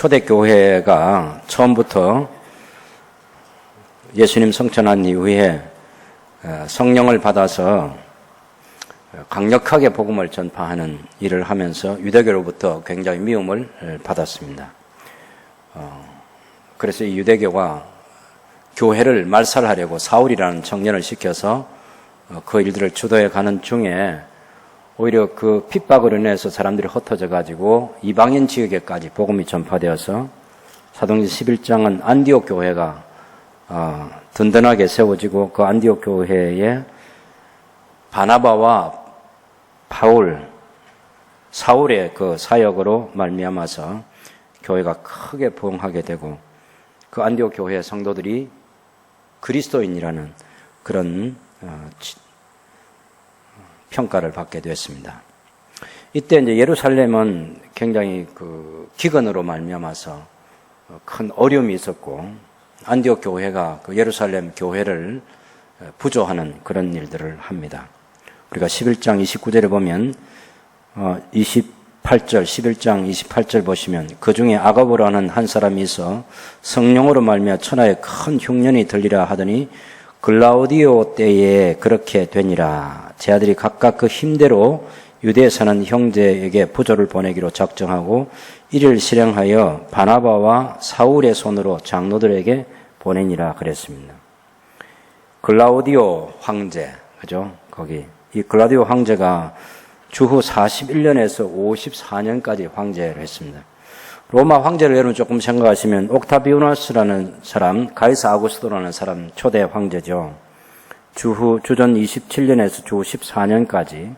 초대교회가 처음부터 예수님 성천한 이후에 성령을 받아서 강력하게 복음을 전파하는 일을 하면서 유대교로부터 굉장히 미움을 받았습니다. 그래서 이 유대교가 교회를 말살하려고 사울이라는 청년을 시켜서 그 일들을 주도해 가는 중에 오히려 그 핍박으로 인해서 사람들이 흩어져 가지고 이방인 지역에까지 복음이 전파되어서 사도행전 11장은 안디옥 교회가 든든하게 세워지고 그 안디옥 교회에 바나바와 바울, 사울의 그 사역으로 말미암아서 교회가 크게 부흥하게 되고 그 안디옥 교회의 성도들이 그리스도인이라는 그런 평가를 받게 됐습니다. 이때 이제 예루살렘은 굉장히 그 기근으로 말미암아서 큰 어려움이 있었고 안디옥 교회가 그 예루살렘 교회를 부조하는 그런 일들을 합니다. 우리가 11장 29절에 보면 28절, 11장 28절 보시면 그 중에 아가보라는 한 사람이 있어 성령으로 말미암아 천하에 큰 흉년이 들리라 하더니 글라우디오 때에 그렇게 되니라. 제 아들이 각각 그 힘대로 유대에 사는 형제에게 부조를 보내기로 작정하고 이를 실행하여 바나바와 사울의 손으로 장로들에게 보내니라 그랬습니다. 글라우디오 황제, 그죠? 거기 이 글라우디오 황제가 주후 41년에서 54년까지 황제를 했습니다. 로마 황제를 여러분 조금 생각하시면 옥타비우나스라는 사람, 가이사 아구스토라는 사람 초대 황제죠. 주전 27년에서 주후 14년까지.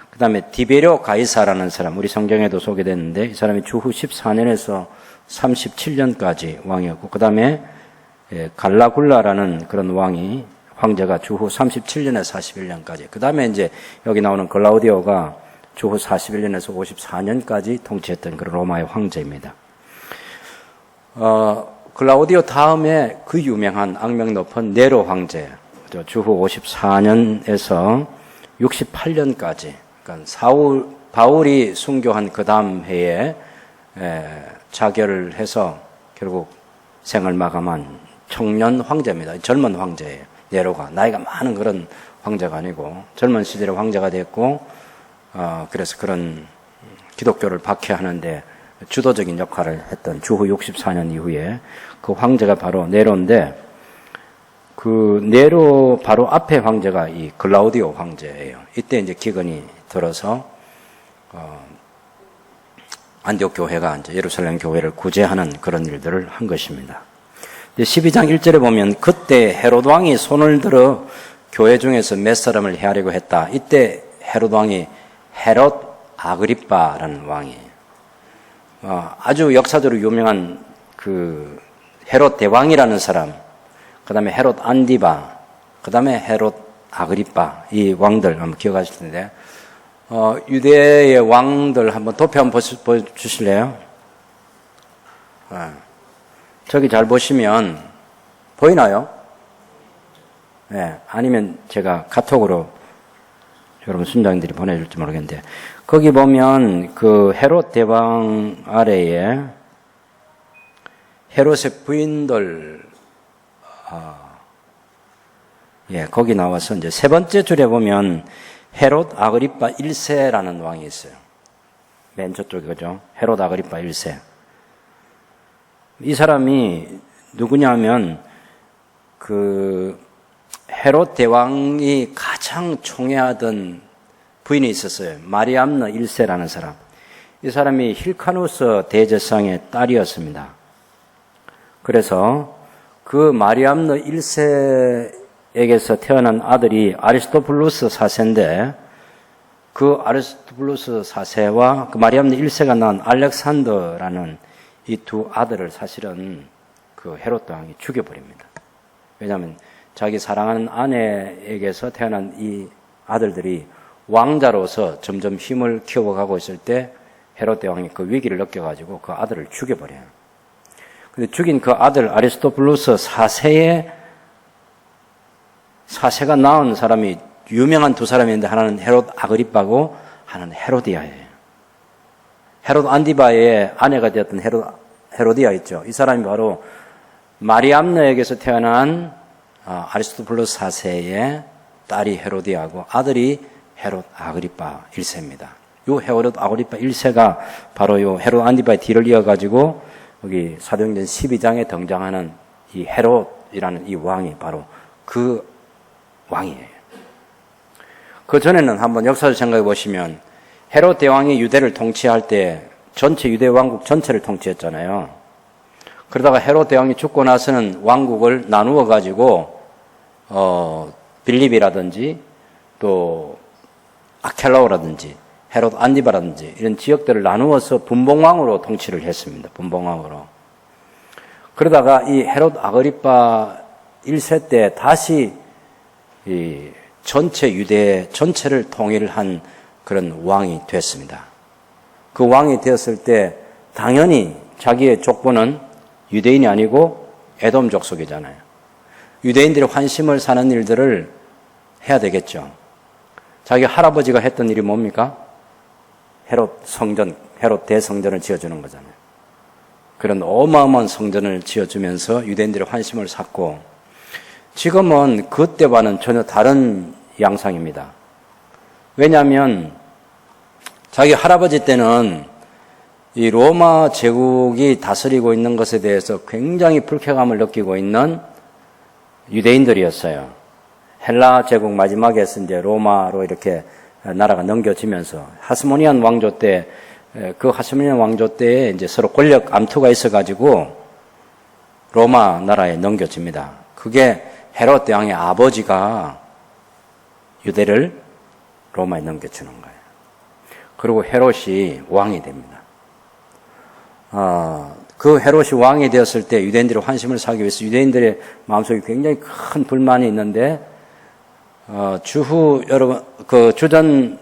그 다음에 디베리오 가이사라는 사람, 우리 성경에도 소개됐는데 이 사람이 주후 14년에서 37년까지 왕이었고, 그 다음에 갈라굴라라는 그런 황제가 주후 37년에서 41년까지. 그 다음에 이제 여기 나오는 글라우디오가 주후 41년에서 54년까지 통치했던 그런 로마의 황제입니다. 글라우디오 다음에 그 유명한 악명 높은 네로 황제, 주후 54년에서 68년까지. 그러니까 바울이 순교한 그 다음 해에 자결을 해서 결국 생을 마감한 청년 황제입니다. 젊은 황제예요. 네로가 나이가 많은 그런 황제가 아니고 젊은 시절에 황제가 됐고, 그래서 그런 기독교를 박해하는데 주도적인 역할을 했던 주후 64년 이후에 그 황제가 바로 네로인데, 그 네로 바로 앞에 황제가 이 글라우디오 황제예요. 이때 이제 기근이 들어서 안디옥 교회가 이제 예루살렘 교회를 구제하는 그런 일들을 한 것입니다. 12장 1절에 보면 그때 헤롯 왕이 손을 들어 교회 중에서 몇 사람을 해하려고 했다. 이때 헤롯 왕이 헤롯 아그리빠라는 왕이에요. 아주 역사적으로 유명한 그 헤롯 대왕이라는 사람, 그 다음에 헤롯 안디바, 그 다음에 헤롯 아그리빠, 이 왕들 한번 기억하실 텐데, 유대의 왕들 한번 도표 한번 보여주실래요? 저기 잘 보시면 보이나요? 네, 아니면 제가 카톡으로 여러분 순장들이 보내줄지 모르겠는데, 거기 보면 그 헤롯 대왕 아래에 헤롯의 부인들, 거기 나와서 이제 세 번째 줄에 보면 헤롯 아그리빠 1세라는 왕이 있어요. 맨 저쪽에, 그죠? 헤롯 아그리빠 1세. 이 사람이 누구냐면 그 헤롯 대왕이 가장 총애하던 부인이 있었어요. 마리암너 1세라는 사람. 이 사람이 힐카누스 대제사장의 딸이었습니다. 그래서 그 마리암너 1세에게서 태어난 아들이 아리스토블루스 4세인데, 그 아리스토블루스 4세와 그 마리암너 1세가 낳은 알렉산더라는 이 두 아들을 사실은 그 헤롯 왕이 죽여버립니다. 왜냐하면 자기 사랑하는 아내에게서 태어난 이 아들들이 왕자로서 점점 힘을 키워가고 있을 때 헤롯 대왕이 그 위기를 느껴가지고 그 아들을 죽여버려요. 근데 죽인 그 아들 아리스토블루스 4세가 낳은 사람이 유명한 두 사람이 있는데, 하나는 헤롯 아그리빠고 하나는 헤로디아예요. 헤롯 안디바의 아내가 되었던 헤롯 헤로디아 있죠. 이 사람이 바로 마리암느에게서 태어난 아리스토블루스 4세의 딸이 헤로디아고 아들이 헤롯 아그리파 1세입니다. 요 헤롯 아그리파 1세가 바로 요 헤롯 안디바의 뒤를 이어가지고 여기 사도행전 12장에 등장하는 이 헤롯이라는 이 왕이 바로 그 왕이에요. 그 전에는 한번 역사를 생각해 보시면 헤롯 대왕이 유대를 통치할 때 전체 유대 왕국 전체를 통치했잖아요. 그러다가 헤롯 대왕이 죽고 나서는 왕국을 나누어 가지고 빌립이라든지 또 아켈라오라든지 헤롯 안디바라든지 이런 지역들을 나누어서 분봉왕으로 통치를 했습니다. 분봉왕으로. 그러다가 이 헤롯 아그리파 1세 때 다시 이 전체 유대 전체를 통일한 그런 왕이 됐습니다. 그 왕이 되었을 때 당연히 자기의 족보는 유대인이 아니고 에돔 족속이잖아요. 유대인들의 환심을 사는 일들을 해야 되겠죠. 자기 할아버지가 했던 일이 뭡니까? 헤롯 성전, 헤롯 대성전을 지어주는 거잖아요. 그런 어마어마한 성전을 지어주면서 유대인들의 환심을 샀고, 지금은 그때와는 전혀 다른 양상입니다. 왜냐하면 자기 할아버지 때는 이 로마 제국이 다스리고 있는 것에 대해서 굉장히 불쾌감을 느끼고 있는 유대인들이었어요. 헬라 제국 마지막에서 이제 로마로 이렇게 나라가 넘겨지면서 하스모니안 왕조 때, 그 하스모니안 왕조 때에 이제 서로 권력 암투가 있어가지고 로마 나라에 넘겨집니다. 그게 헤롯 대왕의 아버지가 유대를 로마에 넘겨주는 거예요. 그리고 헤롯이 왕이 됩니다. 그 헤롯이 왕이 되었을 때 유대인들의 환심을 사기 위해서 유대인들의 마음속에 굉장히 큰 불만이 있는데, 주후 여러분 주전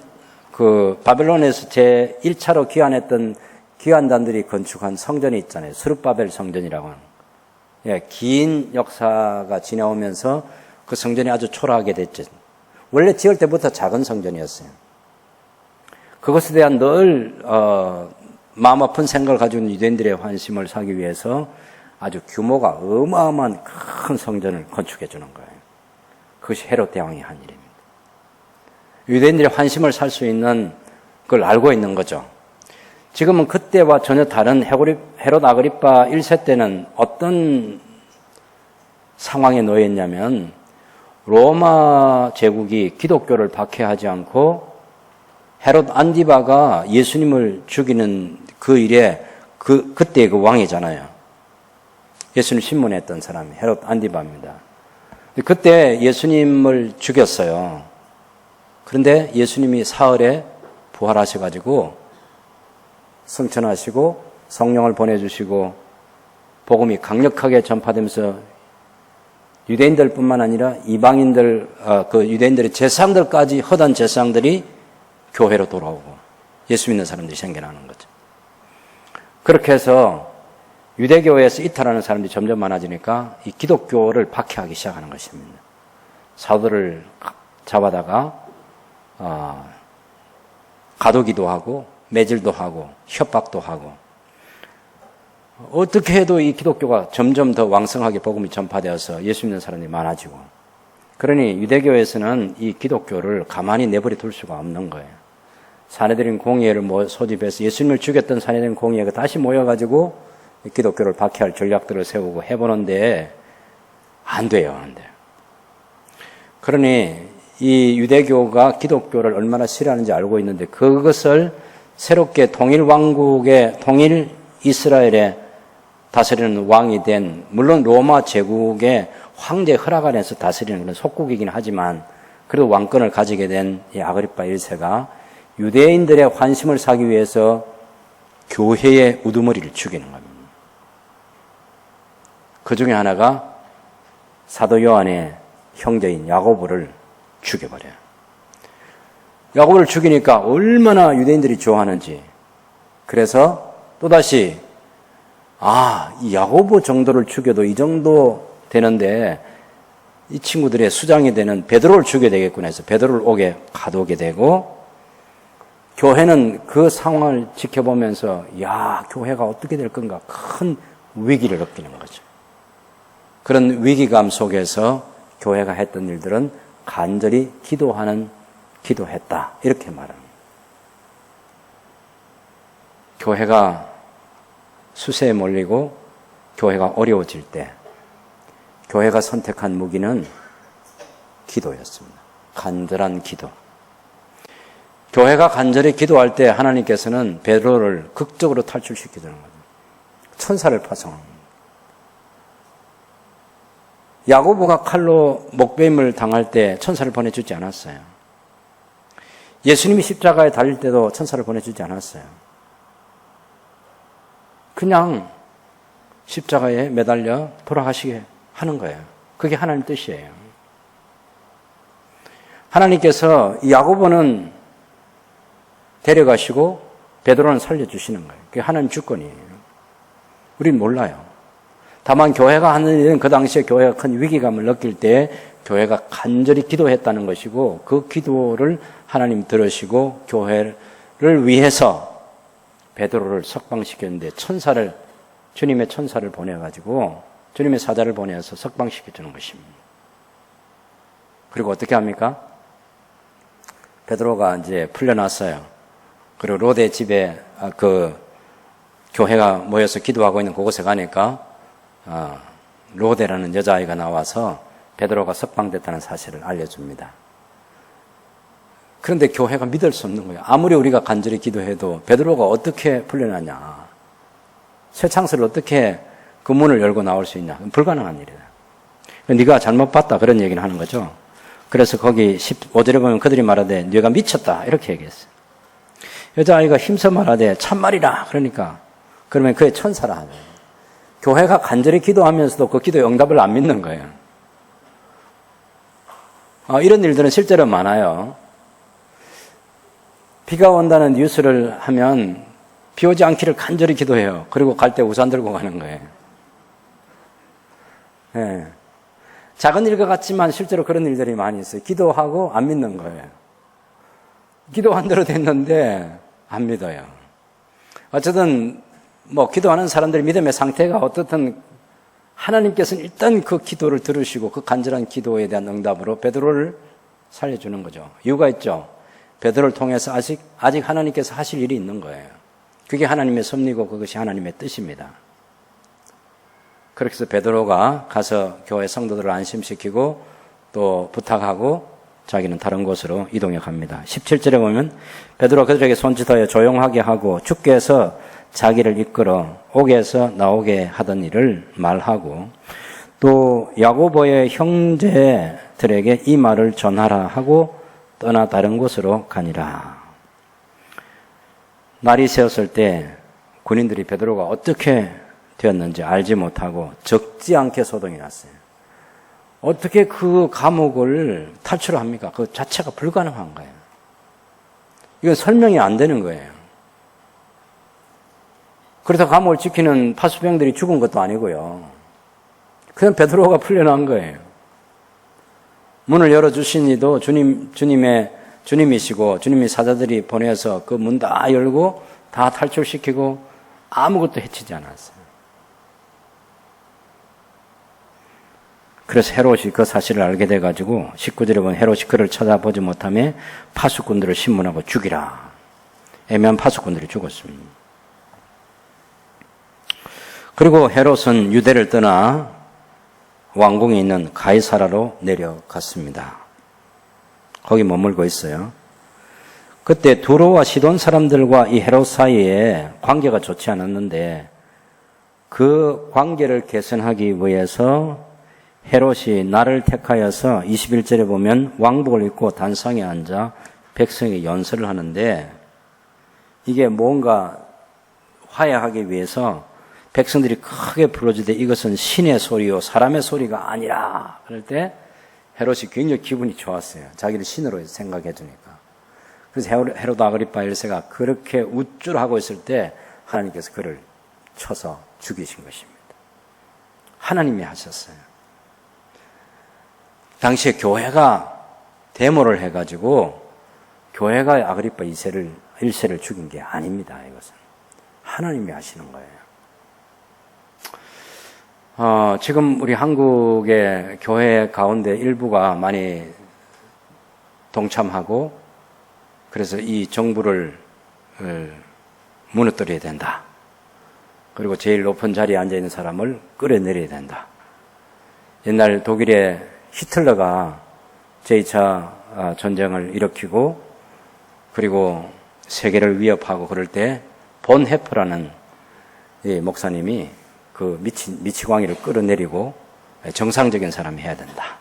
바벨론에서 제 1차로 귀환했던 귀환단들이 건축한 성전이 있잖아요. 스룹바벨 성전이라고 하는. 예, 긴 역사가 지나오면서 그 성전이 아주 초라하게 됐죠. 원래 지을 때부터 작은 성전이었어요. 그것에 대한 늘 마음 아픈 생각을 가지고 있는 유대인들의 환심을 사기 위해서 아주 규모가 어마어마한 큰 성전을 건축해 주는 거예요. 그것이 헤롯 대왕이 한 일입니다. 유대인들의 환심을 살 수 있는 걸 알고 있는 거죠. 지금은 그때와 전혀 다른 헤롯 아그리파 1세 때는 어떤 상황에 놓여 있냐면, 로마 제국이 기독교를 박해하지 않고 헤롯 안디바가 예수님을 죽이는 그 일에 그때 그 왕이잖아요. 예수님 신문했던 사람이 헤롯 안디바입니다. 그때 예수님을 죽였어요. 그런데 예수님이 사흘에 부활하셔가지고 승천하시고 성령을 보내주시고 복음이 강력하게 전파되면서 유대인들뿐만 아니라 이방인들, 그 유대인들의 제사장들까지 허단 제사장들이 교회로 돌아오고 예수 믿는 사람들이 생겨나는 거죠. 그렇게 해서 유대교회에서 이탈하는 사람들이 점점 많아지니까 이 기독교를 박해하기 시작하는 것입니다. 사도들을 잡아다가 가두기도 하고 매질도 하고 협박도 하고, 어떻게 해도 이 기독교가 점점 더 왕성하게 복음이 전파되어서 예수 믿는 사람들이 많아지고, 그러니 유대교에서는 이 기독교를 가만히 내버려 둘 수가 없는 거예요. 사내들인 공의회를 소집해서 예수님을 죽였던 사내들인 공의회가 다시 모여가지고 기독교를 박해할 전략들을 세우고 해보는데 안 돼요. 그러니 이 유대교가 기독교를 얼마나 싫어하는지 알고 있는데, 그것을 새롭게 통일 이스라엘의 다스리는 왕이 된, 물론 로마 제국의 황제 허락 안에서 다스리는 그런 속국이긴 하지만 그래도 왕권을 가지게 된 이 아그리파 1세가 유대인들의 환심을 사기 위해서 교회의 우두머리를 죽이는 겁니다. 그 중에 하나가 사도 요한의 형제인 야고보를 죽여버려요. 야고보를 죽이니까 얼마나 유대인들이 좋아하는지. 그래서 또다시 이 야고보 정도를 죽여도 이 정도 되는데 이 친구들의 수장이 되는 베드로를 죽여야 되겠구나 해서 베드로를 가두게 되고, 교회는 그 상황을 지켜보면서 야, 교회가 어떻게 될 건가 큰 위기를 느끼는 거죠. 그런 위기감 속에서 교회가 했던 일들은 간절히 기도했다 이렇게 말합니다. 교회가 수세에 몰리고 교회가 어려워질 때 교회가 선택한 무기는 기도였습니다. 간절한 기도. 교회가 간절히 기도할 때 하나님께서는 베드로를 극적으로 탈출시키는 거죠. 천사를 파송합니다. 야고보가 칼로 목베임을 당할 때 천사를 보내주지 않았어요. 예수님이 십자가에 달릴 때도 천사를 보내주지 않았어요. 그냥 십자가에 매달려 돌아가시게 하는 거예요. 그게 하나님 뜻이에요. 하나님께서 야고보는 데려가시고 베드로는 살려주시는 거예요. 그게 하나님 주권이에요. 우린 몰라요. 다만 교회가 하는 일은 그 당시에 교회가 큰 위기감을 느낄 때 교회가 간절히 기도했다는 것이고 그 기도를 하나님 들으시고 교회를 위해서 베드로를 석방시켰는데 주님의 천사를 보내가지고 주님의 사자를 보내서 석방시켜주는 것입니다. 그리고 어떻게 합니까? 베드로가 이제 풀려났어요. 그리고 로데 집에 교회가 모여서 기도하고 있는 그곳에 가니까 로데라는 여자아이가 나와서 베드로가 석방됐다는 사실을 알려줍니다. 그런데 교회가 믿을 수 없는 거예요. 아무리 우리가 간절히 기도해도 베드로가 어떻게 풀려나냐. 새 창세를 어떻게 그 문을 열고 나올 수 있냐. 불가능한 일이다. 네가 잘못 봤다 그런 얘기를 하는 거죠. 그래서 거기 15절에 보면 그들이 말하되 네가 미쳤다 이렇게 얘기했어요. 여자아이가 힘써 말하되 참말이라 그러니까 그러면 그의 천사라 하네. 교회가 간절히 기도하면서도 그 기도의 응답을 안 믿는 거예요. 이런 일들은 실제로 많아요. 비가 온다는 뉴스를 하면 비 오지 않기를 간절히 기도해요. 그리고 갈 때 우산 들고 가는 거예요. 네. 작은 일 같지만 실제로 그런 일들이 많이 있어요. 기도하고 안 믿는 거예요. 기도한 대로 됐는데 안 믿어요. 어쨌든 기도하는 사람들의 믿음의 상태가 어떻든 하나님께서는 일단 그 기도를 들으시고 그 간절한 기도에 대한 응답으로 베드로를 살려주는 거죠. 이유가 있죠. 베드로를 통해서 아직 하나님께서 하실 일이 있는 거예요. 그게 하나님의 섭리고 그것이 하나님의 뜻입니다. 그렇게 해서 베드로가 가서 교회 성도들을 안심시키고 또 부탁하고 자기는 다른 곳으로 이동해 갑니다. 17절에 보면 베드로가 그들에게 손짓하여 조용하게 하고 주께서 자기를 이끌어 옥에서 나오게 하던 일을 말하고 또 야고보의 형제들에게 이 말을 전하라 하고 떠나 다른 곳으로 가니라. 날이 새었을 때 군인들이 베드로가 어떻게 되었는지 알지 못하고 적지 않게 소동이 났어요. 어떻게 그 감옥을 탈출합니까? 그 자체가 불가능한 거예요. 이건 설명이 안 되는 거예요. 그렇다고 감옥을 지키는 파수병들이 죽은 것도 아니고요. 그냥 베드로가 풀려난 거예요. 문을 열어주신 이도 주님이시고 주님이 사자들이 보내서 그 문 다 열고 다 탈출시키고 아무것도 해치지 않았어요. 그래서 헤롯이 그 사실을 알게 돼가지고 19절에 보면 헤롯이 그를 찾아보지 못하며 파수꾼들을 신문하고 죽이라. 애매한 파수꾼들이 죽었습니다. 그리고 헤롯은 유대를 떠나 왕궁에 있는 가이사라로 내려갔습니다. 거기 머물고 있어요. 그때 두로와 시돈 사람들과 이 헤롯 사이에 관계가 좋지 않았는데 그 관계를 개선하기 위해서 헤롯이 나를 택하여서 21절에 보면 왕복을 입고 단상에 앉아 백성에게 연설을 하는데 이게 뭔가 화해하기 위해서 백성들이 크게 부르짖되 이것은 신의 소리요 사람의 소리가 아니라 그럴 때 헤롯이 굉장히 기분이 좋았어요. 자기를 신으로 생각해 주니까. 그래서 헤롯 아그리파 1세가 그렇게 우쭐하고 있을 때 하나님께서 그를 쳐서 죽이신 것입니다. 하나님이 하셨어요. 당시에 교회가 데모를 해가지고 교회가 아그리파 2세를 일세를 죽인 게 아닙니다. 이것은 하나님이 하시는 거예요. 지금 우리 한국의 교회 가운데 일부가 많이 동참하고 그래서 이 정부를 무너뜨려야 된다. 그리고 제일 높은 자리에 앉아있는 사람을 끌어내려야 된다. 옛날 독일의 히틀러가 제2차 전쟁을 일으키고 그리고 세계를 위협하고 그럴 때 본 헤프라는 목사님이 그 미치광이를 끌어내리고 정상적인 사람이 해야 된다.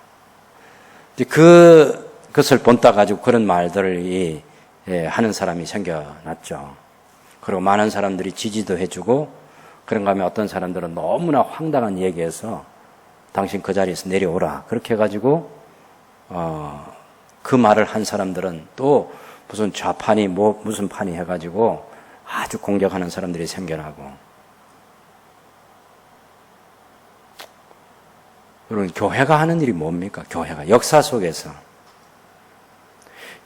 그것을 본따 가지고 그런 말들을 하는 사람이 생겨났죠. 그리고 많은 사람들이 지지도 해주고 그런가 하면 어떤 사람들은 너무나 황당한 얘기해서 당신 그 자리에서 내려오라. 그렇게 해가지고 그 말을 한 사람들은 또 무슨 좌판이 무슨 판이 해가지고 아주 공격하는 사람들이 생겨나고 여러분 교회가 하는 일이 뭡니까? 교회가 역사 속에서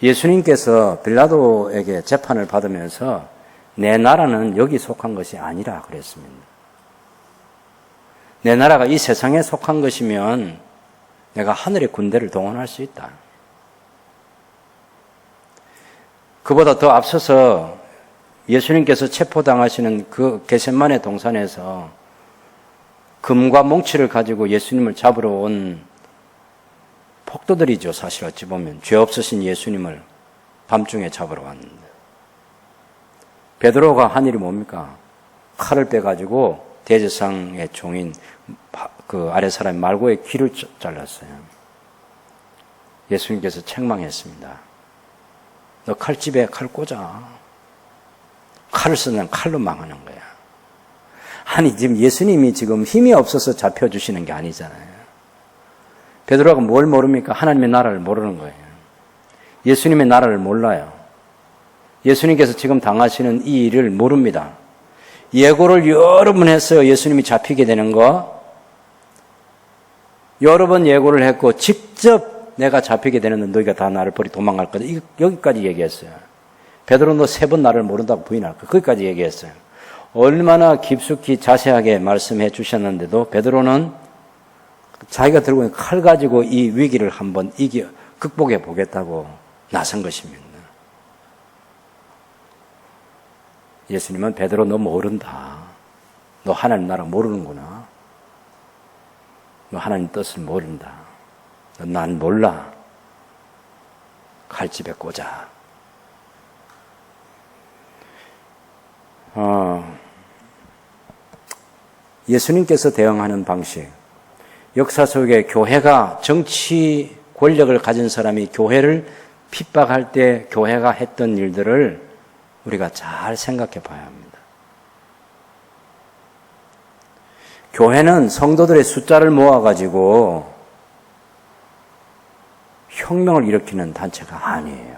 예수님께서 빌라도에게 재판을 받으면서 내 나라는 여기 속한 것이 아니라 그랬습니다. 내 나라가 이 세상에 속한 것이면 내가 하늘의 군대를 동원할 수 있다. 그보다 더 앞서서 예수님께서 체포당하시는 그 겟세마네 동산에서 금과 몽치를 가지고 예수님을 잡으러 온 폭도들이죠. 사실 어찌 보면 죄 없으신 예수님을 밤중에 잡으러 왔는데 베드로가 한 일이 뭡니까? 칼을 빼가지고 대제사장의 종인 그 아랫사람 말고의 귀를 잘랐어요. 예수님께서 책망했습니다. 너 칼집에 칼 꽂아. 칼을 쓰면 칼로 망하는 거야. 아니 지금 예수님이 지금 힘이 없어서 잡혀주시는 게 아니잖아요. 베드로가 뭘 모릅니까? 하나님의 나라를 모르는 거예요. 예수님의 나라를 몰라요. 예수님께서 지금 당하시는 이 일을 모릅니다. 예고를 여러 번 했어요. 예수님이 잡히게 되는 거. 여러 번 예고를 했고 직접 내가 잡히게 되는 너희가 다 나를 버리고 도망갈 거다. 여기까지 얘기했어요. 베드로 너 3번 나를 모른다고 부인할 거야. 거기까지 얘기했어요. 얼마나 깊숙이 자세하게 말씀해 주셨는데도 베드로는 자기가 들고 있는 칼 가지고 이 위기를 한번 극복해 보겠다고 나선 것입니다. 예수님은 베드로 너 모른다. 너 하나님 나라 모르는구나. 너 하나님 뜻을 모른다. 난 몰라. 칼집에 꽂아. 예수님께서 대응하는 방식. 역사 속에 교회가 정치 권력을 가진 사람이 교회를 핍박할 때 교회가 했던 일들을 우리가 잘 생각해 봐야 합니다. 교회는 성도들의 숫자를 모아가지고 혁명을 일으키는 단체가 아니에요.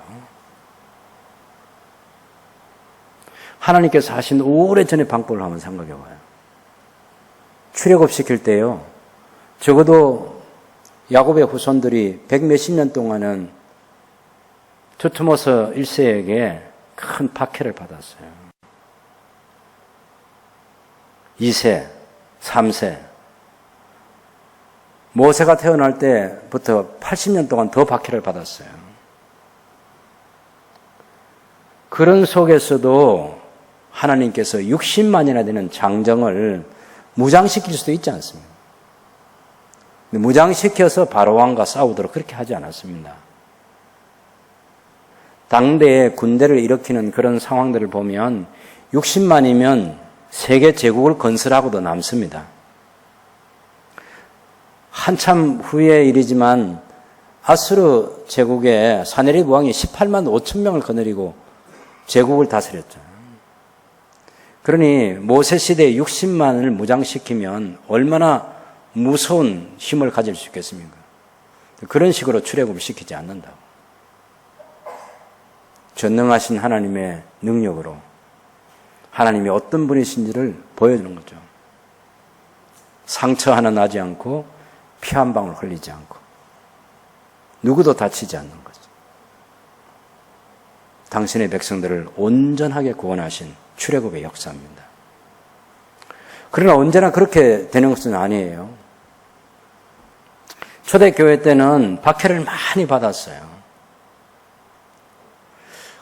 하나님께서 하신 오래전의 방법을 한번 생각해 봐요. 출애굽 시킬 때요. 적어도 야곱의 후손들이 100몇십 년 동안은 투트모스 1세에게 큰 박해를 받았어요. 2세, 3세. 모세가 태어날 때부터 80년 동안 더 박해를 받았어요. 그런 속에서도 하나님께서 60만이나 되는 장정을 무장시킬 수도 있지 않습니까? 무장시켜서 바로왕과 싸우도록 그렇게 하지 않았습니다. 당대에 군대를 일으키는 그런 상황들을 보면 60만이면 세계 제국을 건설하고도 남습니다. 한참 후의 일이지만 아수르 제국의 사네립 왕이 18만 5천 명을 거느리고 제국을 다스렸죠. 그러니 모세 시대에 60만을 무장시키면 얼마나 무서운 힘을 가질 수 있겠습니까? 그런 식으로 출애굽을 시키지 않는다고. 전능하신 하나님의 능력으로 하나님이 어떤 분이신지를 보여주는 거죠. 상처 하나 나지 않고 피 한 방울 흘리지 않고 누구도 다치지 않는 거죠. 당신의 백성들을 온전하게 구원하신 출애굽의 역사입니다. 그러나 언제나 그렇게 되는 것은 아니에요. 초대교회 때는 박해를 많이 받았어요.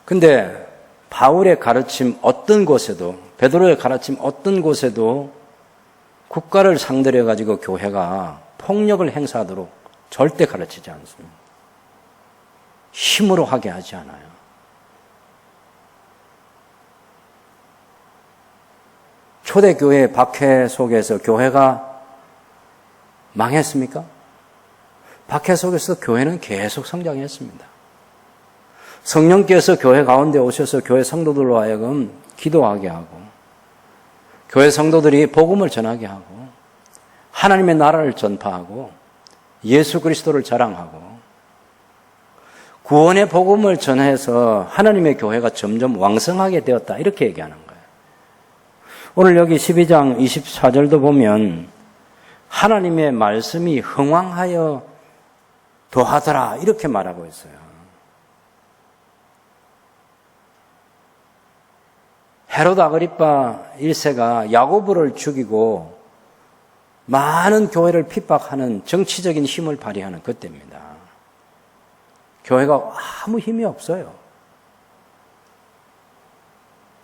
근데 바울의 가르침 어떤 곳에도, 베드로의 가르침 어떤 곳에도 국가를 상대로 해가지고 교회가 폭력을 행사하도록 절대 가르치지 않습니다. 힘으로 하게 하지 않아요. 초대교회의 박해 속에서 교회가 망했습니까? 박해 속에서 교회는 계속 성장했습니다. 성령께서 교회 가운데 오셔서 교회 성도들로 하여금 기도하게 하고, 교회 성도들이 복음을 전하게 하고, 하나님의 나라를 전파하고, 예수 그리스도를 자랑하고, 구원의 복음을 전해서 하나님의 교회가 점점 왕성하게 되었다, 이렇게 얘기하는 거예요. 오늘 여기 12장 24절도 보면 하나님의 말씀이 흥왕하여 도하더라, 이렇게 말하고 있어요. 헤롯 아그리파 1세가 야고보를 죽이고 많은 교회를 핍박하는 정치적인 힘을 발휘하는 그때입니다. 교회가 아무 힘이 없어요.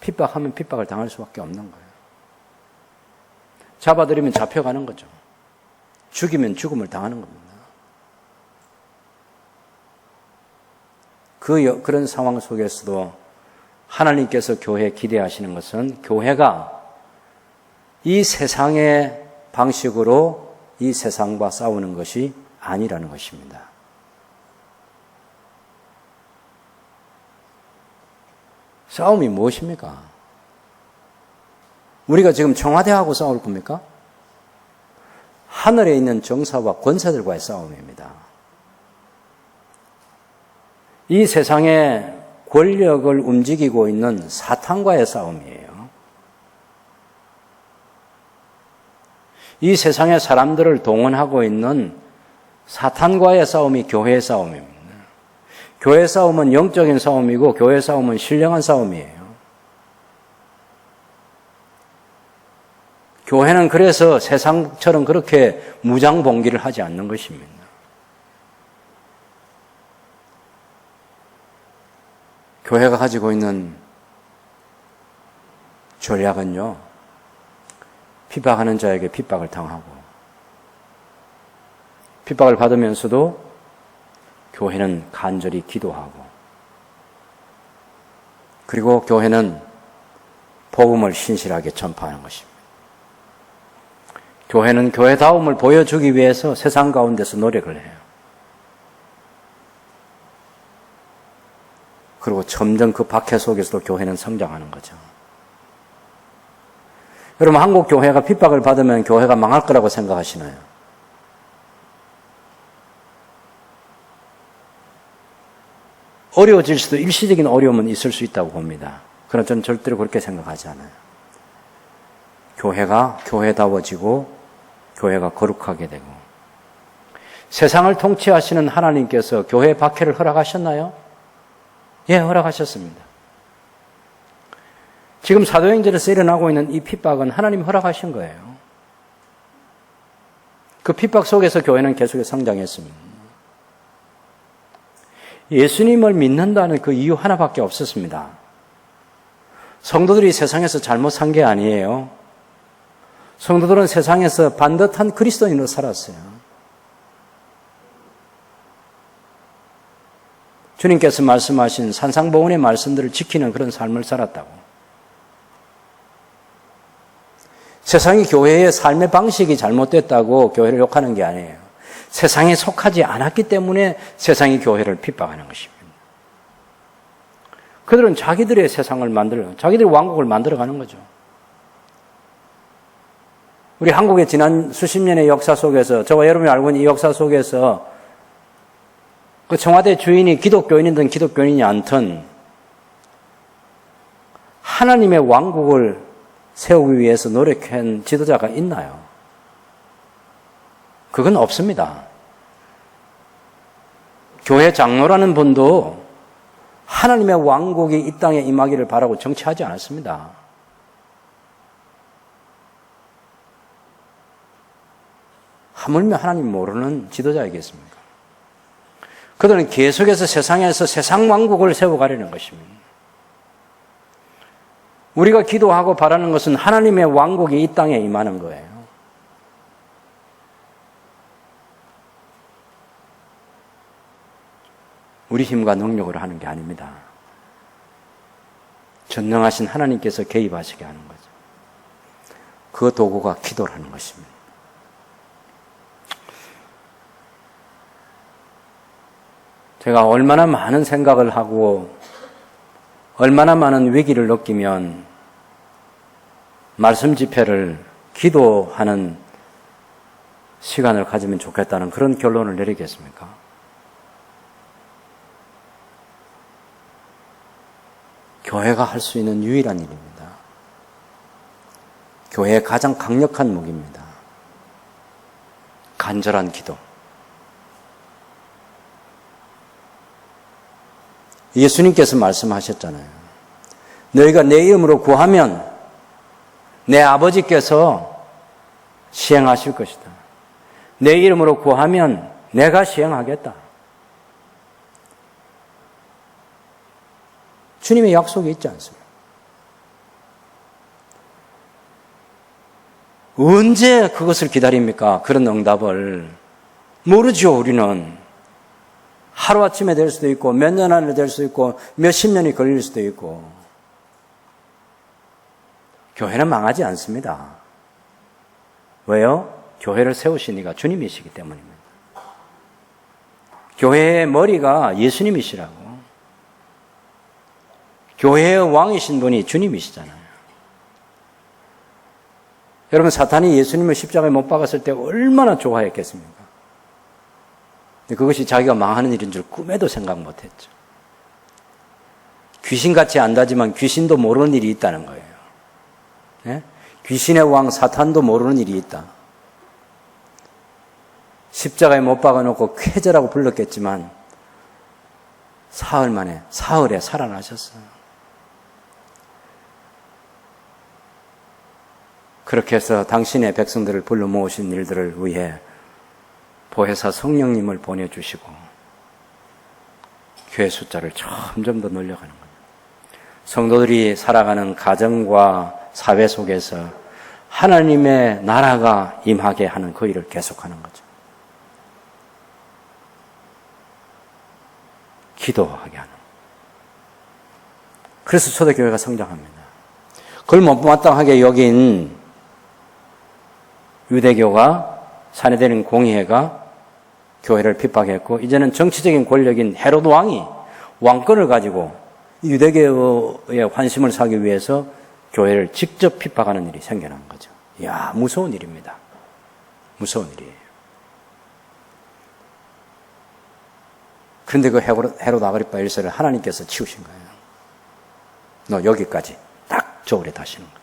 핍박하면 핍박을 당할 수밖에 없는 거예요. 잡아들이면 잡혀가는 거죠. 죽이면 죽음을 당하는 겁니다. 그런 상황 속에서도 하나님께서 교회에 기대하시는 것은 교회가 이 세상의 방식으로 이 세상과 싸우는 것이 아니라는 것입니다. 싸움이 무엇입니까? 우리가 지금 청와대하고 싸울 겁니까? 하늘에 있는 정사와 권세들과의 싸움입니다. 이 세상에 권력을 움직이고 있는 사탄과의 싸움이에요. 이 세상의 사람들을 동원하고 있는 사탄과의 싸움이 교회의 싸움입니다. 교회 싸움은 영적인 싸움이고 교회 싸움은 신령한 싸움이에요. 교회는 그래서 세상처럼 그렇게 무장봉기를 하지 않는 것입니다. 교회가 가지고 있는 전략은요, 핍박하는 자에게 핍박을 당하고, 핍박을 받으면서도 교회는 간절히 기도하고, 그리고 교회는 복음을 신실하게 전파하는 것입니다. 교회는 교회다움을 보여주기 위해서 세상 가운데서 노력을 해요. 그리고 점점 그 박해 속에서도 교회는 성장하는 거죠. 여러분, 한국 교회가 핍박을 받으면 교회가 망할 거라고 생각하시나요? 어려워질 수도 일시적인 어려움은 있을 수 있다고 봅니다. 그러나 저는 절대로 그렇게 생각하지 않아요. 교회가 교회다워지고 교회가 거룩하게 되고, 세상을 통치하시는 하나님께서 교회 박해를 허락하셨나요? 예, 허락하셨습니다. 지금 사도행전에서 일어나고 있는 이 핍박은 하나님 허락하신 거예요. 그 핍박 속에서 교회는 계속해서 성장했습니다. 예수님을 믿는다는 그 이유 하나밖에 없었습니다. 성도들이 세상에서 잘못 산 게 아니에요. 성도들은 세상에서 반듯한 그리스도인으로 살았어요. 주님께서 말씀하신 산상보훈의 말씀들을 지키는 그런 삶을 살았다고. 세상이 교회의 삶의 방식이 잘못됐다고 교회를 욕하는 게 아니에요. 세상에 속하지 않았기 때문에 세상이 교회를 핍박하는 것입니다. 그들은 자기들의 세상을 자기들의 왕국을 만들어가는 거죠. 우리 한국의 지난 수십 년의 역사 속에서, 저와 여러분이 알고 있는 이 역사 속에서 그 청와대 주인이 기독교인이든 기독교인이 않든 하나님의 왕국을 세우기 위해서 노력한 지도자가 있나요? 그건 없습니다. 교회 장로라는 분도 하나님의 왕국이 이 땅에 임하기를 바라고 정치하지 않았습니다. 하물며 하나님 모르는 지도자이겠습니까? 그들은 계속해서 세상에서 세상 왕국을 세워가려는 것입니다. 우리가 기도하고 바라는 것은 하나님의 왕국이 이 땅에 임하는 거예요. 우리 힘과 능력으로 하는 게 아닙니다. 전능하신 하나님께서 개입하시게 하는 거죠. 그 도구가 기도라는 것입니다. 제가 얼마나 많은 생각을 하고 얼마나 많은 위기를 느끼면 말씀 집회를 기도하는 시간을 가지면 좋겠다는 그런 결론을 내리겠습니까? 교회가 할 수 있는 유일한 일입니다. 교회의 가장 강력한 무기입니다. 간절한 기도. 예수님께서 말씀하셨잖아요. 너희가 내 이름으로 구하면 내 아버지께서 시행하실 것이다. 내 이름으로 구하면 내가 시행하겠다. 주님의 약속이 있지 않습니까? 언제 그것을 기다립니까? 그런 응답을. 모르죠, 우리는. 하루아침에 될 수도 있고, 몇 년 안에 될 수도 있고, 몇십 년이 걸릴 수도 있고. 교회는 망하지 않습니다. 왜요? 교회를 세우신 이가 주님이시기 때문입니다. 교회의 머리가 예수님이시라고. 교회의 왕이신 분이 주님이시잖아요. 여러분, 사탄이 예수님을 십자가에 못 박았을 때 얼마나 좋아했겠습니까? 그것이 자기가 망하는 일인 줄 꿈에도 생각 못했죠. 귀신같이 안다지만 귀신도 모르는 일이 있다는 거예요. 네? 귀신의 왕 사탄도 모르는 일이 있다. 십자가에 못 박아놓고 쾌제라고 불렀겠지만 사흘에 살아나셨어요. 그렇게 해서 당신의 백성들을 불러 모으신 일들을 위해 보혜사 성령님을 보내주시고 교회 숫자를 점점 더 늘려가는 거예요. 성도들이 살아가는 가정과 사회 속에서 하나님의 나라가 임하게 하는 그 일을 계속하는 거죠. 기도하게 하는. 그래서 초대교회가 성장합니다. 그걸 못마땅하게 여긴 유대교가 사내되는 공의회가 교회를 핍박했고, 이제는 정치적인 권력인 헤롯 왕이 왕권을 가지고 유대교의 관심을 사기 위해서 교회를 직접 핍박하는 일이 생겨난 거죠. 이야, 무서운 일입니다. 무서운 일이에요. 그런데 그 헤롯 아그리파 1세를 하나님께서 치우신 거예요. 너 여기까지 딱 저울에 다시는 거예요.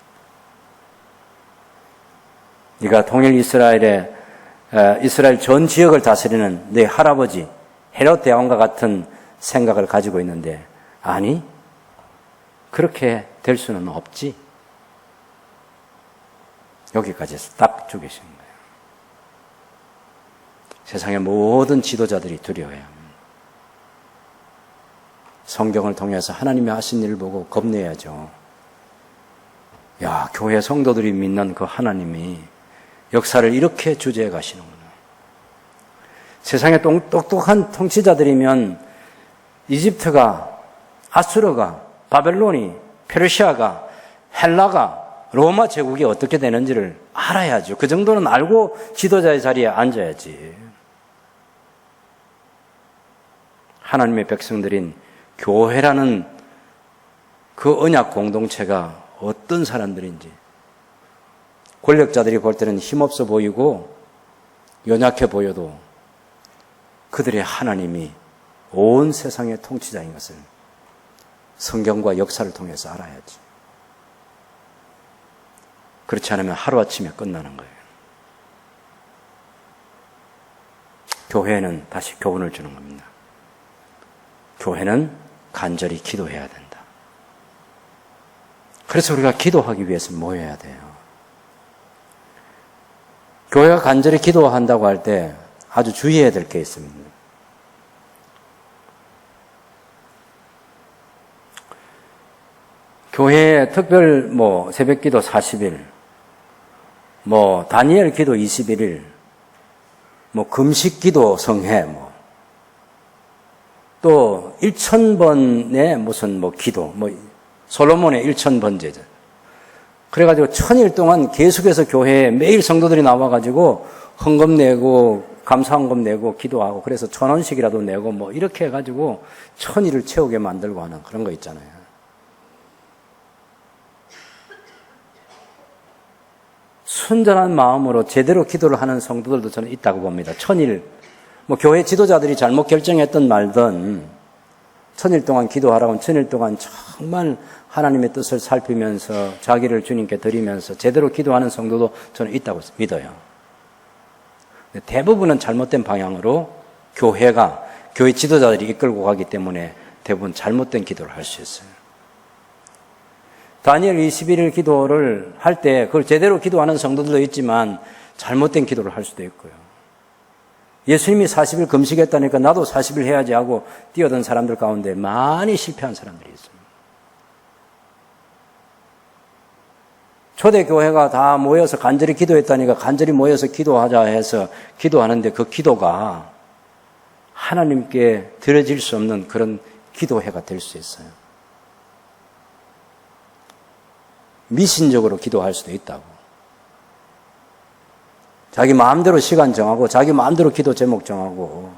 네가 통일 이스라엘 전 지역을 다스리는 네 할아버지 헤롯 대왕과 같은 생각을 가지고 있는데, 아니, 그렇게 될 수는 없지. 여기까지 해서 딱 죽이신 거예요. 세상의 모든 지도자들이 두려워해야 합니다. 성경을 통해서 하나님이 하신 일을 보고 겁내야죠. 야, 교회 성도들이 믿는 그 하나님이 역사를 이렇게 주재해 가시는구나. 세상에 똑똑한 통치자들이면 이집트가, 아수르가, 바벨론이, 페르시아가, 헬라가, 로마 제국이 어떻게 되는지를 알아야죠. 그 정도는 알고 지도자의 자리에 앉아야지. 하나님의 백성들인 교회라는 그 언약 공동체가 어떤 사람들인지, 권력자들이 볼 때는 힘없어 보이고 연약해 보여도 그들의 하나님이 온 세상의 통치자인 것을 성경과 역사를 통해서 알아야지. 그렇지 않으면 하루아침에 끝나는 거예요. 교회는 다시 교훈을 주는 겁니다. 교회는 간절히 기도해야 된다. 그래서 우리가 기도하기 위해서 모여야 돼요. 교회가 간절히 기도한다고 할 때 아주 주의해야 될 게 있습니다. 교회에 특별 새벽 기도 40일, 다니엘 기도 21일, 금식 기도 성회, 또 1000번의 무슨 기도, 솔로몬의 1000번제죠. 그래가지고 1000일 동안 계속해서 교회에 매일 성도들이 나와가지고 헌금 내고, 감사헌금 내고, 기도하고, 그래서 1000원씩이라도 내고, 이렇게 해가지고 1000일을 채우게 만들고 하는 그런 거 있잖아요. 순전한 마음으로 제대로 기도를 하는 성도들도 저는 있다고 봅니다. 1000일, 교회 지도자들이 잘못 결정했던 말든 1000일 동안 기도하라고 하면 1000일 동안 정말 하나님의 뜻을 살피면서 자기를 주님께 드리면서 제대로 기도하는 성도도 저는 있다고 믿어요. 대부분은 잘못된 방향으로 교회 지도자들이 이끌고 가기 때문에 대부분 잘못된 기도를 할 수 있어요. 다니엘 21일 기도를 할 때 그걸 제대로 기도하는 성도들도 있지만 잘못된 기도를 할 수도 있고요. 예수님이 40일 금식했다니까 나도 40일 해야지 하고 뛰어든 사람들 가운데 많이 실패한 사람들이 있습니다. 초대교회가 다 모여서 간절히 기도했다니까 간절히 모여서 기도하자 해서 기도하는데 그 기도가 하나님께 드려질 수 없는 그런 기도회가 될 수 있어요. 미신적으로 기도할 수도 있다고. 자기 마음대로 시간 정하고 자기 마음대로 기도 제목 정하고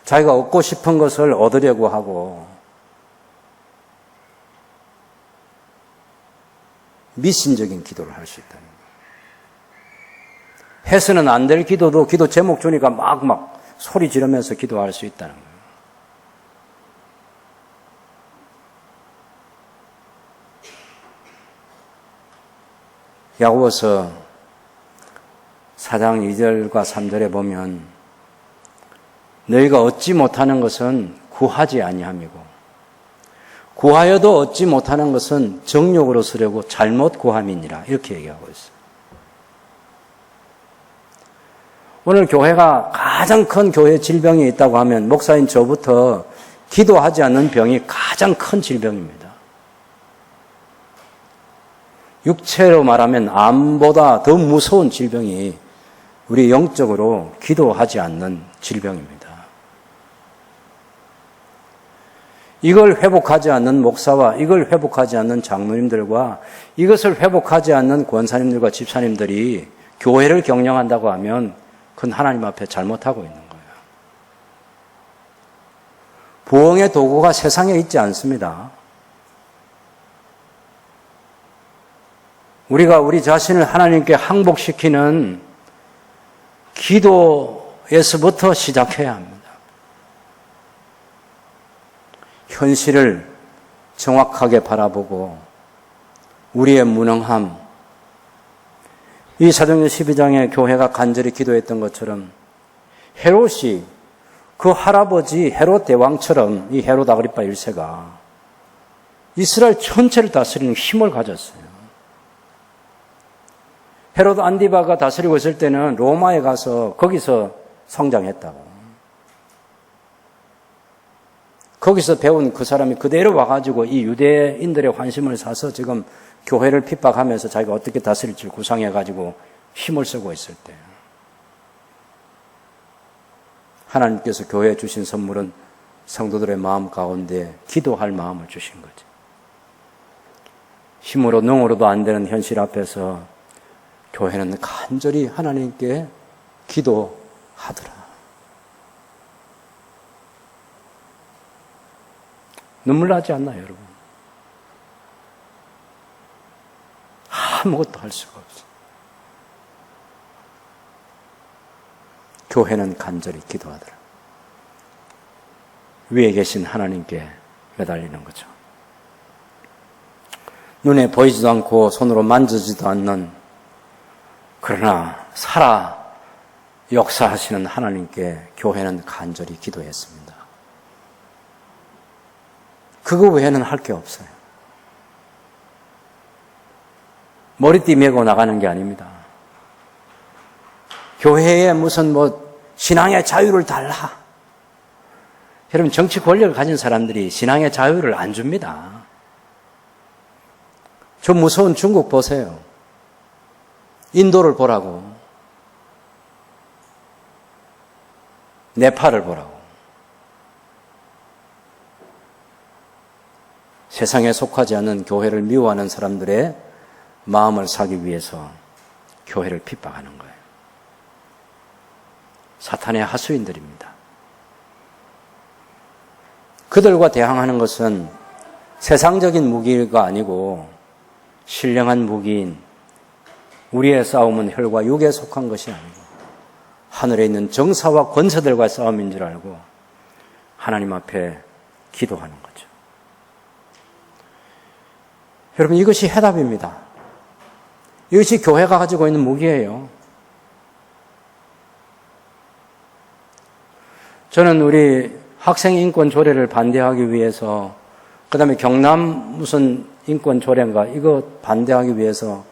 자기가 얻고 싶은 것을 얻으려고 하고 미신적인 기도를 할 수 있다는 거예요. 해서는 안 될 기도도 기도 제목 주니까 막 소리 지르면서 기도할 수 있다는 거예요. 야고보서 4장 2절과 3절에 보면 너희가 얻지 못하는 것은 구하지 아니함이고 구하여도 얻지 못하는 것은 정욕으로 쓰려고 잘못 구함이니라 이렇게 얘기하고 있어요. 오늘 교회가 가장 큰 교회 질병이 있다고 하면 목사인 저부터 기도하지 않는 병이 가장 큰 질병입니다. 육체로 말하면 암보다 더 무서운 질병이 우리 영적으로 기도하지 않는 질병입니다. 이걸 회복하지 않는 목사와 이걸 회복하지 않는 장로님들과 이것을 회복하지 않는 권사님들과 집사님들이 교회를 경영한다고 하면 그건 하나님 앞에 잘못하고 있는 거예요. 부흥의 도구가 세상에 있지 않습니다. 우리가 우리 자신을 하나님께 항복시키는 기도에서부터 시작해야 합니다. 현실을 정확하게 바라보고 우리의 무능함, 이 사도행전 12장에 교회가 간절히 기도했던 것처럼 헤롯이 그 할아버지 헤롯 대왕처럼 이 헤롯 아그리파 1세가 이스라엘 전체를 다스리는 힘을 가졌어요. 헤롯 안디바가 다스리고 있을 때는 로마에 가서 거기서 성장했다고. 거기서 배운 그 사람이 그대로 와가지고 이 유대인들의 환심을 사서 지금 교회를 핍박하면서 자기가 어떻게 다스릴지 구상해가지고 힘을 쓰고 있을 때 하나님께서 교회에 주신 선물은 성도들의 마음 가운데 기도할 마음을 주신 거죠. 힘으로 능으로도 안 되는 현실 앞에서 교회는 간절히 하나님께 기도하더라. 눈물 나지 않나요, 여러분? 아무것도 할 수가 없어요. 교회는 간절히 기도하더라. 위에 계신 하나님께 매달리는 거죠. 눈에 보이지도 않고 손으로 만지지도 않는 그러나 살아 역사하시는 하나님께 교회는 간절히 기도했습니다. 그거 외에는 할 게 없어요. 머리띠 메고 나가는 게 아닙니다. 교회에 무슨 신앙의 자유를 달라. 여러분, 정치 권력을 가진 사람들이 신앙의 자유를 안 줍니다. 저 무서운 중국 보세요. 인도를 보라고. 네팔을 보라고. 세상에 속하지 않는 교회를 미워하는 사람들의 마음을 사기 위해서 교회를 핍박하는 거예요. 사탄의 하수인들입니다. 그들과 대항하는 것은 세상적인 무기가 아니고 신령한 무기인 우리의 싸움은 혈과 육에 속한 것이 아니고 하늘에 있는 정사와 권세들과의 싸움인 줄 알고 하나님 앞에 기도하는 거죠. 여러분, 이것이 해답입니다. 이것이 교회가 가지고 있는 무기예요. 저는 우리 학생 인권 조례를 반대하기 위해서, 그 다음에 경남 무슨 인권 조례인가 이거 반대하기 위해서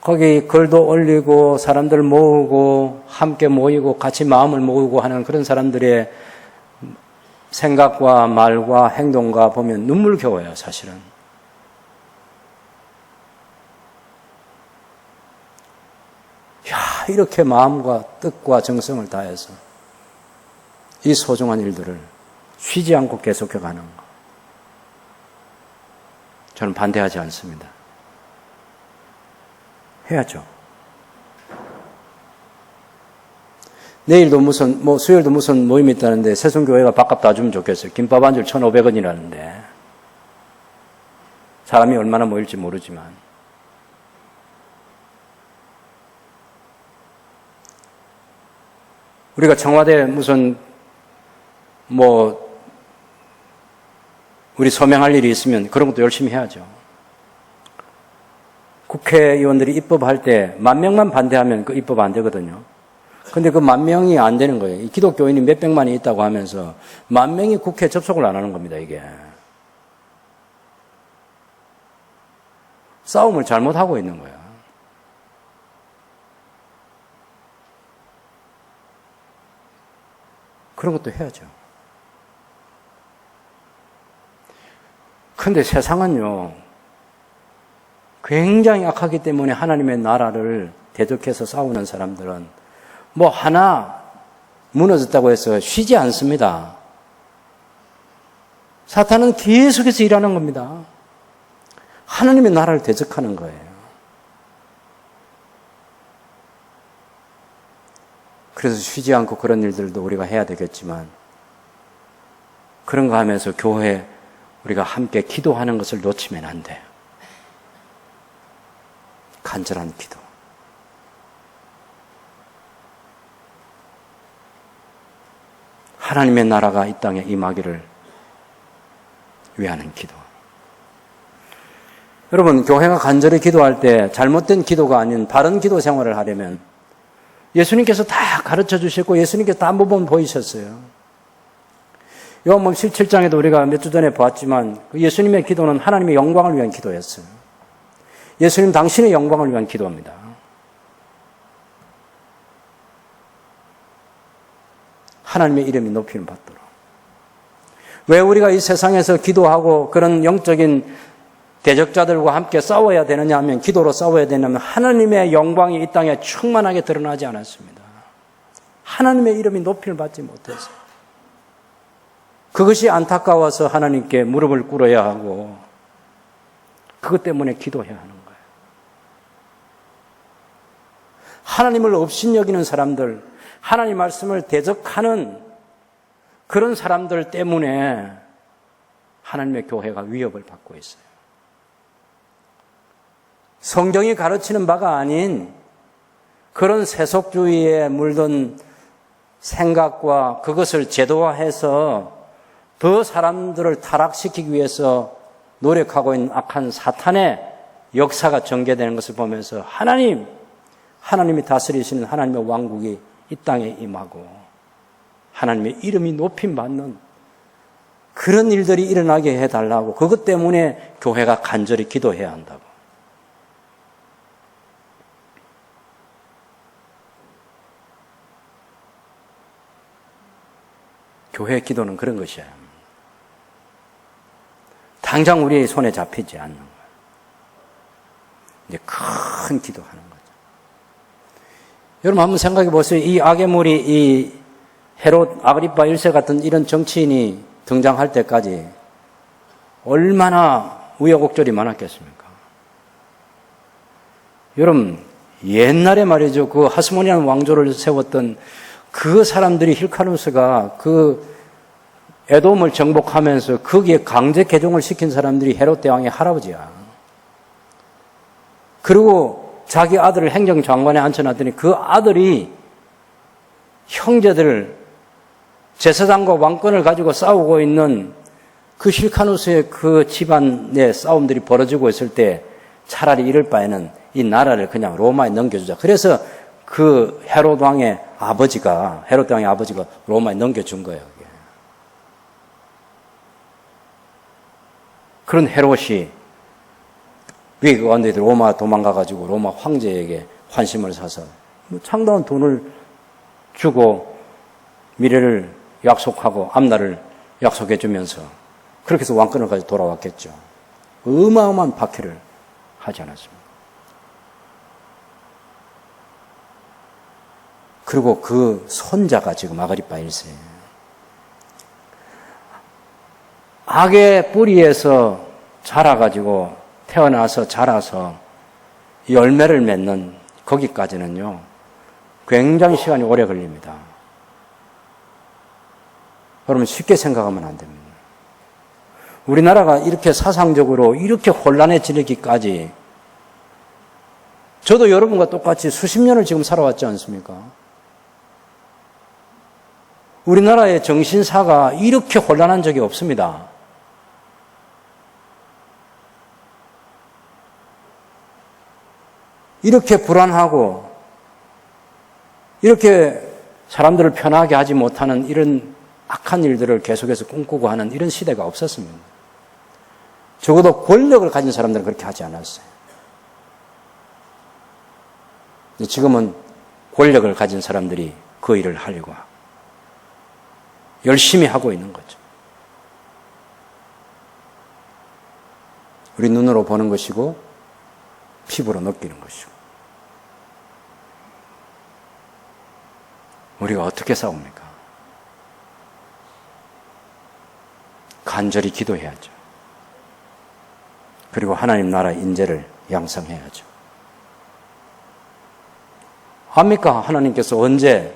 거기 글도 올리고 사람들 모으고 함께 모이고 같이 마음을 모으고 하는 그런 사람들의 생각과 말과 행동과 보면 눈물겨워요, 사실은. 이렇게 마음과 뜻과 정성을 다해서 이 소중한 일들을 쉬지 않고 계속해 가는 것. 저는 반대하지 않습니다. 해야죠. 내일도 수요일도 무슨 모임이 있다는데 새순교회가 밥값 다 주면 좋겠어요. 김밥 한 줄 1,500원이라는데. 사람이 얼마나 모일지 모르지만. 우리가 청와대 우리 서명할 일이 있으면 그런 것도 열심히 해야죠. 국회의원들이 입법할 때 10,000명만 반대하면 그 입법 안 되거든요. 근데 그 10,000명이 안 되는 거예요. 이 기독교인이 몇백만이 있다고 하면서 10,000명이 국회에 접속을 안 하는 겁니다, 이게. 싸움을 잘못하고 있는 거야. 그런 것도 해야죠. 근데 세상은요, 굉장히 악하기 때문에 하나님의 나라를 대적해서 싸우는 사람들은 하나 무너졌다고 해서 쉬지 않습니다. 사탄은 계속해서 일하는 겁니다. 하나님의 나라를 대적하는 거예요. 그래서 쉬지 않고 그런 일들도 우리가 해야 되겠지만 그런 거 하면서 교회 우리가 함께 기도하는 것을 놓치면 안 돼요. 간절한 기도. 하나님의 나라가 이 땅에 임하기를 위하는 기도. 여러분, 교회가 간절히 기도할 때 잘못된 기도가 아닌 바른 기도 생활을 하려면 예수님께서 다 가르쳐 주셨고 예수님께서 다 모범 보이셨어요. 요한복음 17장에도 우리가 몇 주 전에 보았지만 예수님의 기도는 하나님의 영광을 위한 기도였어요. 예수님 당신의 영광을 위한 기도입니다. 하나님의 이름이 높이는 받도록. 왜 우리가 이 세상에서 기도하고 그런 영적인 대적자들과 함께 싸워야 되느냐 하면, 기도로 싸워야 되냐면 하나님의 영광이 이 땅에 충만하게 드러나지 않았습니다. 하나님의 이름이 높임을 받지 못해서. 그것이 안타까워서 하나님께 무릎을 꿇어야 하고 그것 때문에 기도해야 하는 거예요. 하나님을 업신여기는 사람들, 하나님 말씀을 대적하는 그런 사람들 때문에 하나님의 교회가 위협을 받고 있어요. 성경이 가르치는 바가 아닌 그런 세속주의에 물든 생각과 그것을 제도화해서 더 사람들을 타락시키기 위해서 노력하고 있는 악한 사탄의 역사가 전개되는 것을 보면서 하나님이 다스리시는 하나님의 왕국이 이 땅에 임하고 하나님의 이름이 높임받는 그런 일들이 일어나게 해달라고, 그것 때문에 교회가 간절히 기도해야 한다고. 교회의 기도는 그런 것이에요. 당장 우리의 손에 잡히지 않는 거예요. 이제 큰 기도하는 거죠. 여러분 한번 생각해 보세요. 이 악의 물이 이 헤롯 아그리파 1세 같은 이런 정치인이 등장할 때까지 얼마나 우여곡절이 많았겠습니까? 여러분 옛날에 말이죠. 그 하스모니안 왕조를 세웠던 그 사람들이 힐카누스가 그 에돔을 정복하면서 거기에 강제 개종을 시킨 사람들이 헤롯 대왕의 할아버지야. 그리고 자기 아들을 행정장관에 앉혀놨더니 그 아들이 형제들 제사장과 왕권을 가지고 싸우고 있는 그 힐카누스의 그 집안의 싸움들이 벌어지고 있을 때 차라리 이럴 바에는 이 나라를 그냥 로마에 넘겨주자. 그래서 그 헤롯 왕의 아버지가 로마에 넘겨준 거예요. 그런 헤롯이 외국 왕들이 로마 도망가가지고 로마 황제에게 환심을 사서 상당한 돈을 주고 미래를 약속하고 앞날을 약속해주면서 그렇게 해서 왕권을 가지고 돌아왔겠죠. 어마어마한 박해를 하지 않았습니다. 그리고 그 손자가 지금 아그리파 1세. 악의 뿌리에서 자라가지고 태어나서 자라서 열매를 맺는 거기까지는요, 굉장히 시간이 오래 걸립니다. 여러분 쉽게 생각하면 안 됩니다. 우리나라가 이렇게 사상적으로 이렇게 혼란해지기까지 저도 여러분과 똑같이 수십 년을 지금 살아왔지 않습니까? 우리나라의 정신사가 이렇게 혼란한 적이 없습니다. 이렇게 불안하고 이렇게 사람들을 편하게 하지 못하는 이런 악한 일들을 계속해서 꿈꾸고 하는 이런 시대가 없었습니다. 적어도 권력을 가진 사람들은 그렇게 하지 않았어요. 지금은 권력을 가진 사람들이 그 일을 하려고 열심히 하고 있는 거죠. 우리 눈으로 보는 것이고 피부로 느끼는 것이고. 우리가 어떻게 싸웁니까? 간절히 기도해야죠. 그리고 하나님 나라 인재를 양성해야죠. 압니까? 하나님께서 언제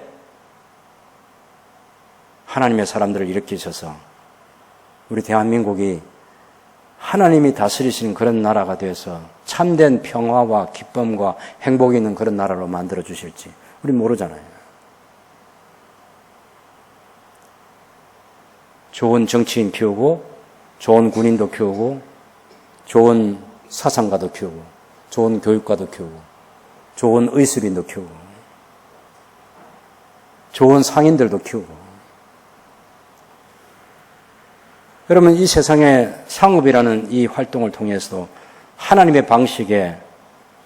하나님의 사람들을 일으키셔서 우리 대한민국이 하나님이 다스리시는 그런 나라가 돼서 참된 평화와 기쁨과 행복이 있는 그런 나라로 만들어 주실지 우리 모르잖아요. 좋은 정치인 키우고 좋은 군인도 키우고 좋은 사상가도 키우고 좋은 교육가도 키우고 좋은 의술인도 키우고 좋은 상인들도 키우고. 여러분 이 세상에 상업이라는 이 활동을 통해서도 하나님의 방식의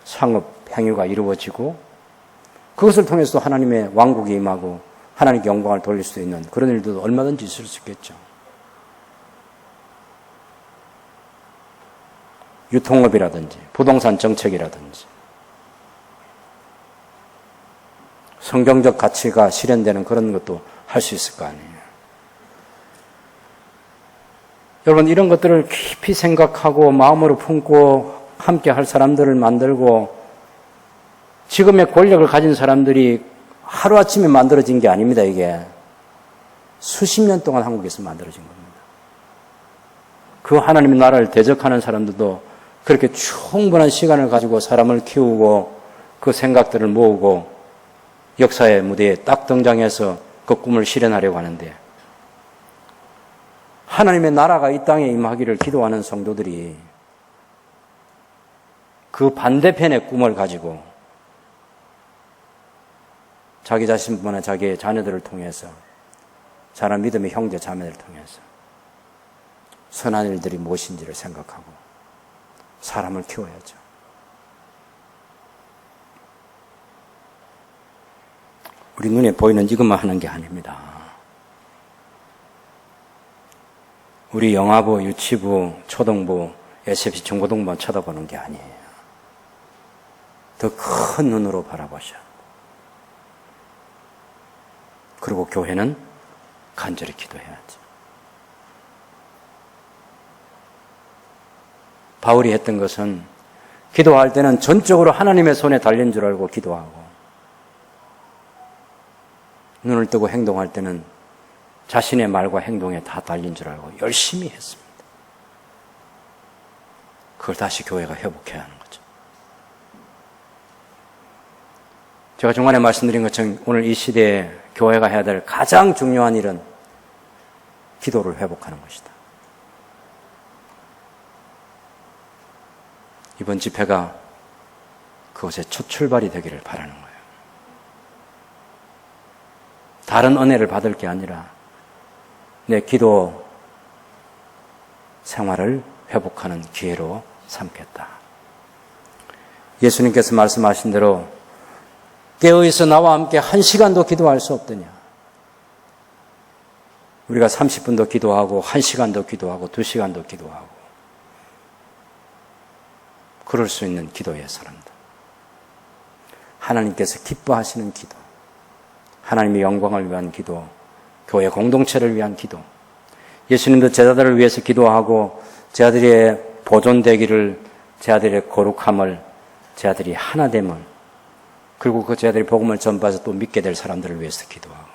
상업 행위가 이루어지고 그것을 통해서도 하나님의 왕국이 임하고 하나님께 영광을 돌릴 수 있는 그런 일도 얼마든지 있을 수 있겠죠. 유통업이라든지 부동산 정책이라든지 성경적 가치가 실현되는 그런 것도 할 수 있을 거 아니에요. 여러분 이런 것들을 깊이 생각하고 마음으로 품고 함께 할 사람들을 만들고 지금의 권력을 가진 사람들이 하루아침에 만들어진 게 아닙니다. 이게 수십 년 동안 한국에서 만들어진 겁니다. 그 하나님의 나라를 대적하는 사람들도 그렇게 충분한 시간을 가지고 사람을 키우고 그 생각들을 모으고 역사의 무대에 딱 등장해서 그 꿈을 실현하려고 하는데 하나님의 나라가 이 땅에 임하기를 기도하는 성도들이 그 반대편의 꿈을 가지고 자기 자신뿐만 아니라 자기의 자녀들을 통해서 자란 믿음의 형제 자매들을 통해서 선한 일들이 무엇인지를 생각하고 사람을 키워야죠. 우리 눈에 보이는 이것만 하는 게 아닙니다. 우리 영아부, 유치부, 초등부, SFC 중고등부만 쳐다보는 게 아니에요. 더 큰 눈으로 바라보셔. 그리고 교회는 간절히 기도해야죠. 바울이 했던 것은 기도할 때는 전적으로 하나님의 손에 달린 줄 알고 기도하고, 눈을 뜨고 행동할 때는 자신의 말과 행동에 다 달린 줄 알고 열심히 했습니다. 그걸 다시 교회가 회복해야 하는 거죠. 제가 중간에 말씀드린 것처럼 오늘 이 시대에 교회가 해야 될 가장 중요한 일은 기도를 회복하는 것이다. 이번 집회가 그것의 첫 출발이 되기를 바라는 거예요. 다른 은혜를 받을 게 아니라 내 기도 생활을 회복하는 기회로 삼겠다. 예수님께서 말씀하신 대로 깨어있어 나와 함께 1시간도 기도할 수 없더냐. 우리가 30분도 기도하고 1시간도 기도하고 2시간도 기도하고 그럴 수 있는 기도의 사람들. 하나님께서 기뻐하시는 기도, 하나님의 영광을 위한 기도, 교회 공동체를 위한 기도. 예수님도 제자들을 위해서 기도하고 제자들의 보존되기를, 제자들의 거룩함을, 제자들이 하나됨을, 그리고 그 제자들이 복음을 전파해서 또 믿게 될 사람들을 위해서 기도하고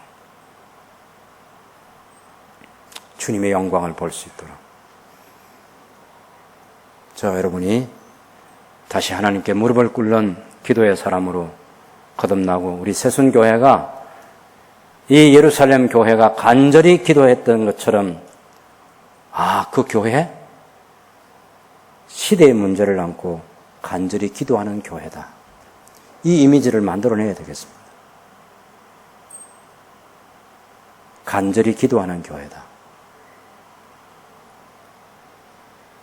주님의 영광을 볼 수 있도록 저와 여러분이 다시 하나님께 무릎을 꿇는 기도의 사람으로 거듭나고 우리 새순교회가 이 예루살렘 교회가 간절히 기도했던 것처럼 그 교회 시대의 문제를 안고 간절히 기도하는 교회다. 이 이미지를 만들어내야 되겠습니다. 간절히 기도하는 교회다.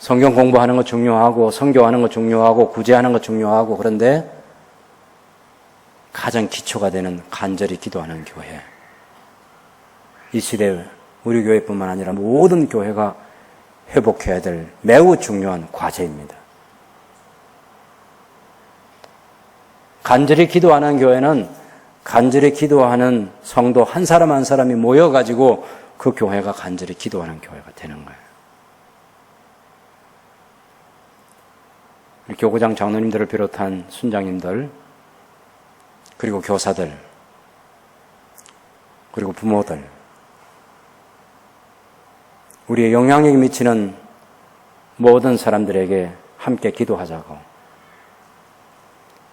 성경 공부하는 거 중요하고 선교하는 거 중요하고 구제하는 거 중요하고 그런데 가장 기초가 되는 간절히 기도하는 교회. 이 시대 우리 교회뿐만 아니라 모든 교회가 회복해야 될 매우 중요한 과제입니다. 간절히 기도하는 교회는 간절히 기도하는 성도 한 사람 한 사람이 모여가지고 그 교회가 간절히 기도하는 교회가 되는 거예요. 교구장 장로님들을 비롯한 순장님들, 그리고 교사들, 그리고 부모들, 우리의 영향력이 미치는 모든 사람들에게 함께 기도하자고.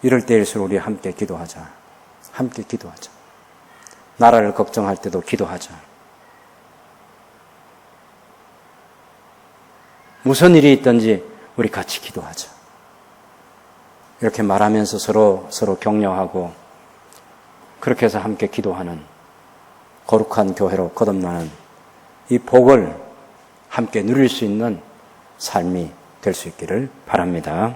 이럴 때일수록 우리 함께 기도하자. 함께 기도하자. 나라를 걱정할 때도 기도하자. 무슨 일이 있든지 우리 같이 기도하자. 이렇게 말하면서 서로 격려하고 그렇게 해서 함께 기도하는 거룩한 교회로 거듭나는 이 복을 함께 누릴 수 있는 삶이 될 수 있기를 바랍니다.